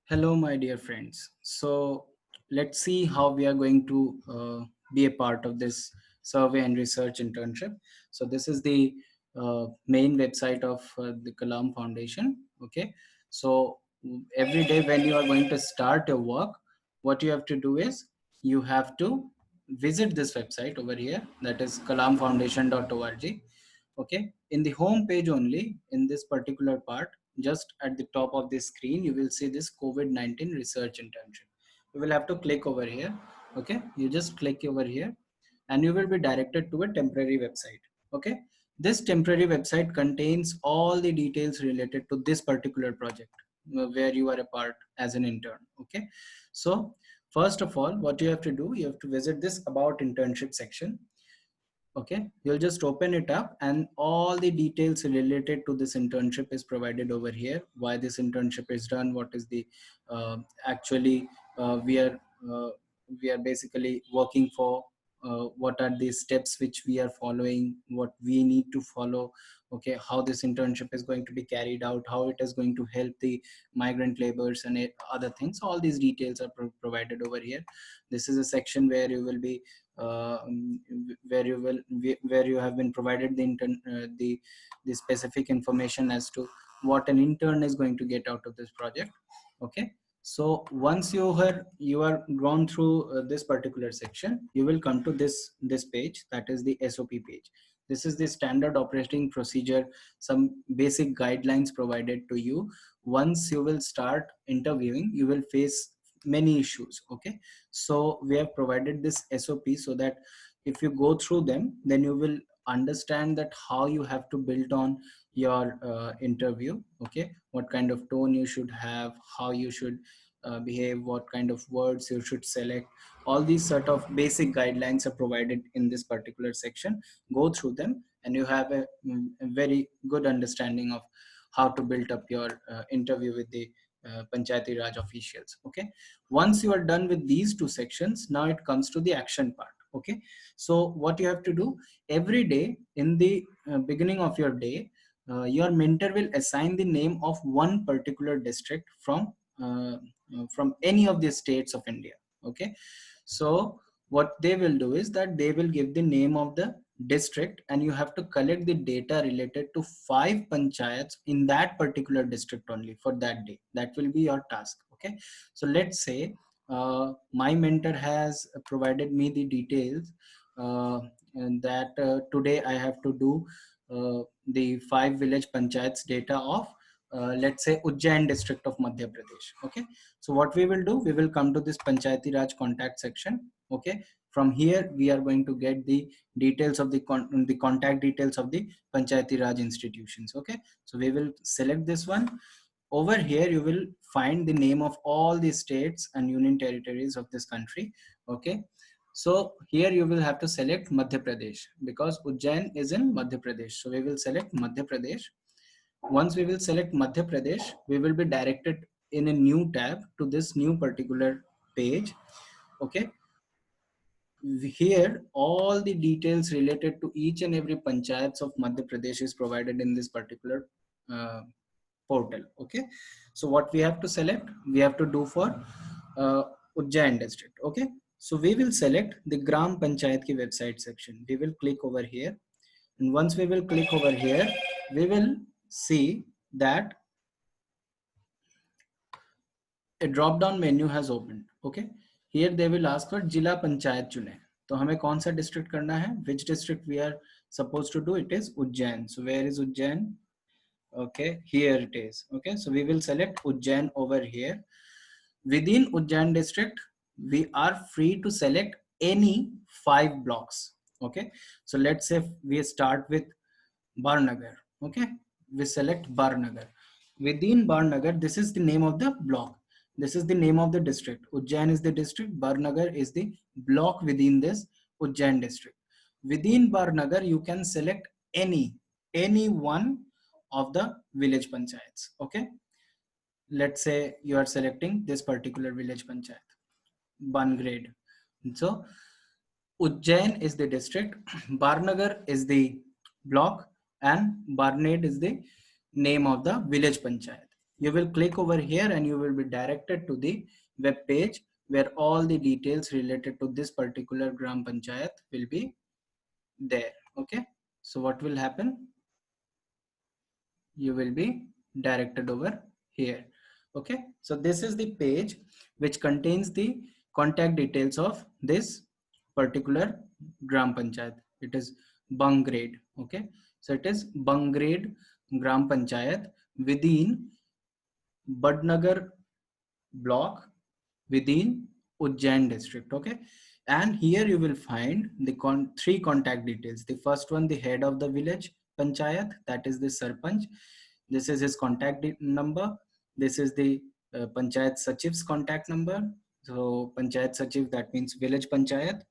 Hello, my dear friends. So let's see how we are going to be a part of this survey and research internship. So this is the main website of the Kalam Foundation. Okay. So every day when you are going to start your work, what you have to do is you have to visit this website over here. That is kalamfoundation.org. Okay, in the home page only, in this particular part, just at the top of the screen, you will see this COVID-19 research internship. You will have to click over here. Okay, you just click over here and you will be directed to a temporary website. Okay, this temporary website contains all the details related to this particular project where you are a part as an intern. Okay, so first of all, what you have to do, you have to visit this about internship section. Okay, you'll just open it up and all the details related to this internship is provided over here. Why this internship is done, what is the actually we are uh, we are basically working for, what are the steps which we are following, what we need to follow. Okay, how this internship is going to be carried out, how it is going to help the migrant laborers and other things. All these details are provided over here. This is a section where you will be uh, um, where you have been provided the specific information as to what an intern is going to get out of this project. Okay, so once you are gone through this particular section, you will come to this page, that is the SOP page. This is the standard operating procedure, some basic guidelines provided to you. Once you will start interviewing, you will face many issues. Okay, so we have provided this SOP so that if you go through them, then you will understand that how you have to build on your interview. Okay, what kind of tone you should have, how you should behave, what kind of words you should select. All these sort of basic guidelines are provided in this particular section. Go through them and you have a very good understanding of how to build up your interview with the Panchayati Raj officials. Okay, once you are done with these two sections, now it comes to the action part. Okay, so what you have to do, every day in the beginning of your day, your mentor will assign the name of one particular district from any of the states of India. Okay, so what they will do is that they will give the name of the district and you have to collect the data related to 5 panchayats in that particular district only for that day. That will be your task. Okay, so let's say my mentor has provided me the details, and that today I have to do the 5 village panchayats data of let's say Ujjain district of Madhya Pradesh. Okay, so what we will do, we will come to this Panchayati Raj contact section. Okay, from here we are going to get the details of the contact details of the Panchayati Raj institutions. Okay, so we will select this one. Over here you will find the name of all the states and union territories of this country. Okay, so here you will have to select Madhya Pradesh because Ujjain is in Madhya Pradesh, so we will select Madhya Pradesh. Once we will select Madhya Pradesh, we will be directed in a new tab to this new particular page. Okay, here all the details related to each and every panchayats of Madhya Pradesh is provided in this particular uh, portal. Okay, so what we have to select, we have to do for uh, Ujjain district. Okay, so we will select the Gram Panchayat ki website section. We will click over here, and once we will click over here, we will see that a drop down menu has opened. Okay, here they will ask for Jila Panchayat चुने. तो हमें कौन सा district करना है? Which district we are supposed to do? It is Ujjain. So where is Ujjain? Okay, here it is. Okay, so we will select Ujjain over here. Within Ujjain district, we are free to select any 5 blocks. Okay, so let's say we start with Barnagar. Okay, we select Barnagar. Within Barnagar, this is the name of the block. This is the name of the district. Ujjain is the district. Barnagar is the block within this Ujjain district. Within Barnagar, you can select any one of the village panchayats. Okay, let's say you are selecting this particular village panchayat, Bangrade. So Ujjain is the district, Barnagar is the block, and Barnade is the name of the village panchayat. you will click over here and you will be directed to the web page where all the details related to this particular Gram Panchayat will be there. Okay, so what will happen? You will be directed over here. Okay, so this is the page which contains the contact details of this particular Gram Panchayat. It is Bangrade. Okay, so it is Bangrade Gram Panchayat within Badnagar block within Ujjain district. Okay, and here you will find the three contact details. The first one, the head of the village panchayat, that is the sarpanch. This is his contact number. This is the panchayat sachiv's contact number. So panchayat sachiv, that means village panchayat.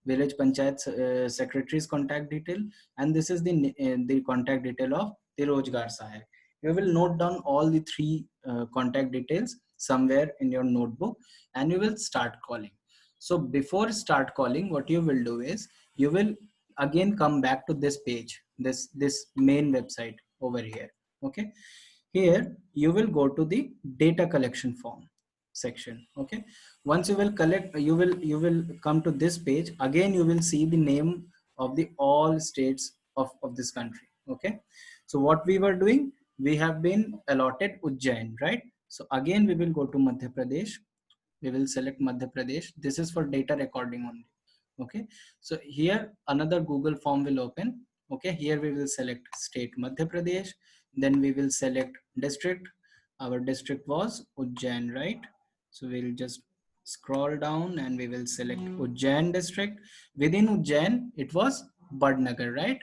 Village panchayat secretary's contact detail, and this is the contact detail of the Rojgar Sahib. You will note down all the three contact details somewhere in your notebook, and you will start calling. So before start calling, what you will do is you will again come back to this page, this main website over here. Okay, here you will go to the data collection form section. Okay, once you will collect, you will come to this page. Again you will see the name of the all states of this country. Okay, so what we were doing, we have been allotted Ujjain, right? So again we will go to Madhya Pradesh. We will select Madhya Pradesh. This is for data recording only. Okay, so here another Google form will open. Okay, here we will select state Madhya Pradesh, then we will select district. Our district was Ujjain, right? So we'll just scroll down and we will select Ujjain district. Within Ujjain it was Badnagar, right?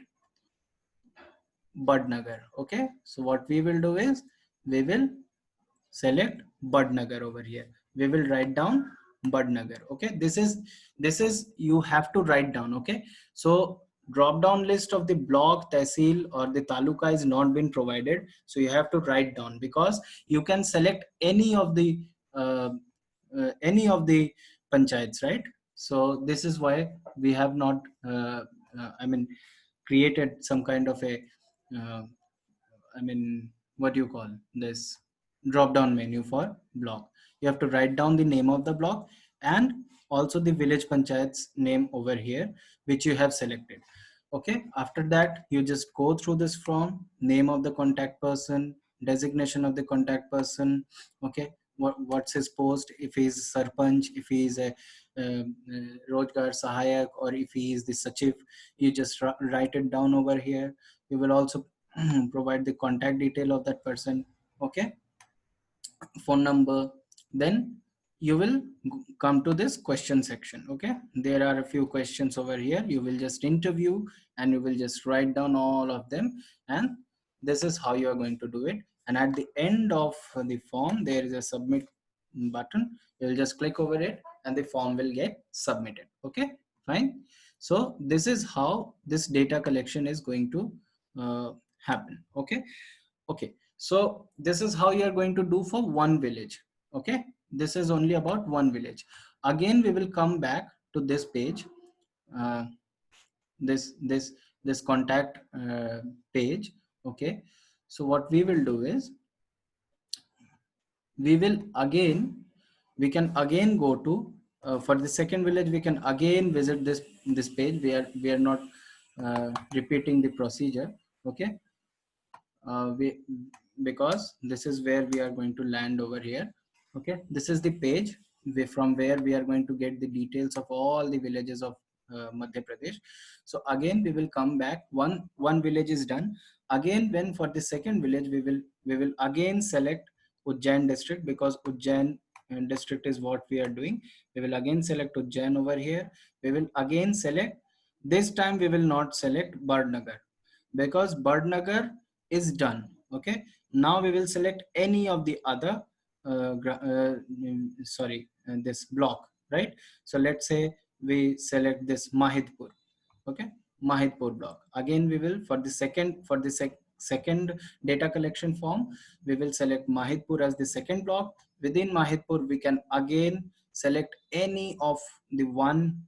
Badnagar. Okay, so what we will do is we will select Badnagar over here. We will write down Badnagar. Okay, this is you have to write down. Okay, so drop down list of the block, tehsil or the taluka is not been provided, so you have to write down, because you can select uh, any of the panchayats, right? So this is why we have not I mean created some kind of a uh, I mean, what do you call this drop down menu for block? You have to write down the name of the block and also the village panchayat's name over here, which you have selected. Okay, after that, you just go through this form, name of the contact person, designation of the contact person. Okay, what's his post, if he's sarpanch, if he is a Rojgar Sahayak, or if he is the Sachiv, you just write it down over here. You will also provide the contact detail of that person. Okay, phone number. Then you will come to this question section. Okay, there are a few questions over here. You will just interview and you will just write down all of them, and this is how you are going to do it. And at the end of the form there is a submit button. You will just click over it and the form will get submitted. Okay, fine. So this is how this data collection is going to happen. Okay, okay, so this is how you are going to do for one village. Okay, this is only about one village. Again we will come back to this page, uh, this contact page. Okay, so what we will do is we will again, we can again go to for the second village, we can again visit this page. We are not repeating the procedure. Okay, we because this is where we are going to land over here. Okay, this is the page from where we are going to get the details of all the villages of Madhya Pradesh. So again we will come back, one village is done. Again, when for the second village we will again select Ujjain district, because Ujjain district is what we are doing. We will again select Ujjain over here. We will again select, this time we will not select Bardnagar, because Bardnagar is done. Okay, now we will select any of the other this block, right? So let's say we select this Mahidpur. Okay, Mahidpur block. Again we will, for the second data collection form, we will select Mahidpur as the second block. Within Mahidpur we can again select any of the one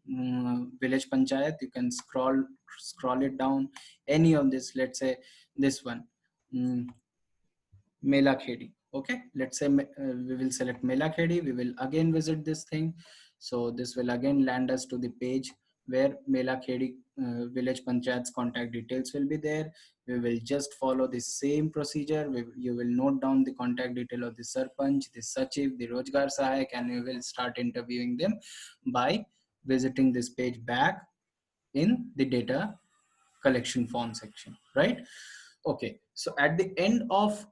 village panchayat. You can scroll it down, any of this, let's say this one, Mela Khedi. Okay, let's say we will select Melakhedi. We will again visit this thing. So this will again land us to the page where Melakhedi village panchayat's contact details will be there. We will just follow the same procedure. You will note down the contact detail of the sarpanch, the sachiv, the Rojgar Sahayak, and we will start interviewing them by visiting this page back in the data collection form section, right? Okay, so at the end of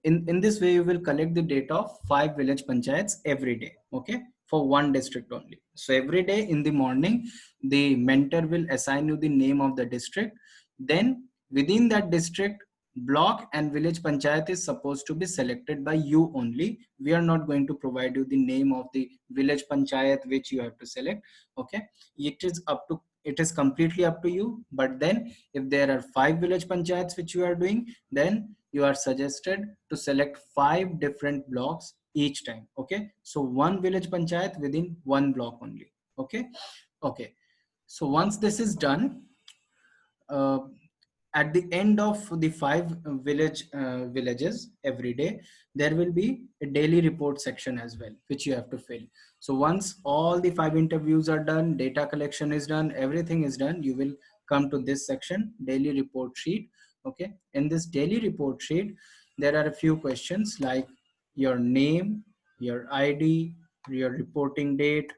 in this way you will collect the data of 5 village panchayats every day, okay, for one district only. So every day in the morning the mentor will assign you the name of the district. Then within that district, block and village panchayat is supposed to be selected by you only. We are not going to provide you the name of the village panchayat which you have to select. Okay, it is completely up to you. But then if there are 5 village panchayats which you are doing, then you are suggested to select 5 different blocks each time. Okay, so one village panchayat within one block only. Okay. Okay, so once this is done, uh, at the end of the 5 villages every day, there will be a daily report section as well which you have to fill. So once all the 5 interviews are done, data collection is done, everything is done, you will come to this section, daily report sheet. Okay, in this daily report sheet there are a few questions like your name, your ID, your reporting date,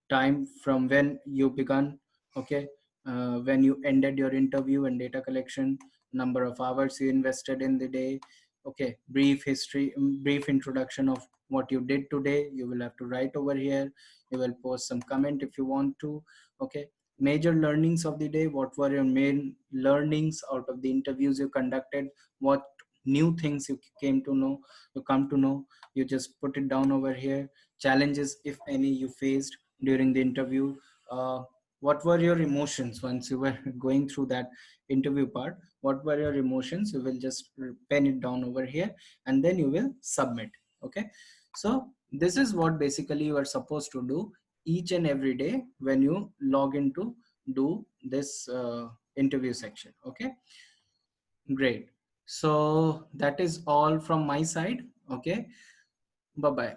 time from when you began, okay, when you ended your interview and data collection, number of hours you invested in the day, okay, brief history, brief introduction of what you did today, you will have to write over here. You will post some comment if you want to. Okay, major learnings of the day, what were your main learnings out of the interviews you conducted, what new things you came to know, you come to know, you just put it down over here. Challenges if any you faced during the interview, uh, what were your emotions once you were going through that interview part, what were your emotions, you will just pen it down over here and then you will submit. Okay, so this is what basically you are supposed to do each and every day when you log in to do this interview section. Okay, great. So that is all from my side. Okay, bye bye.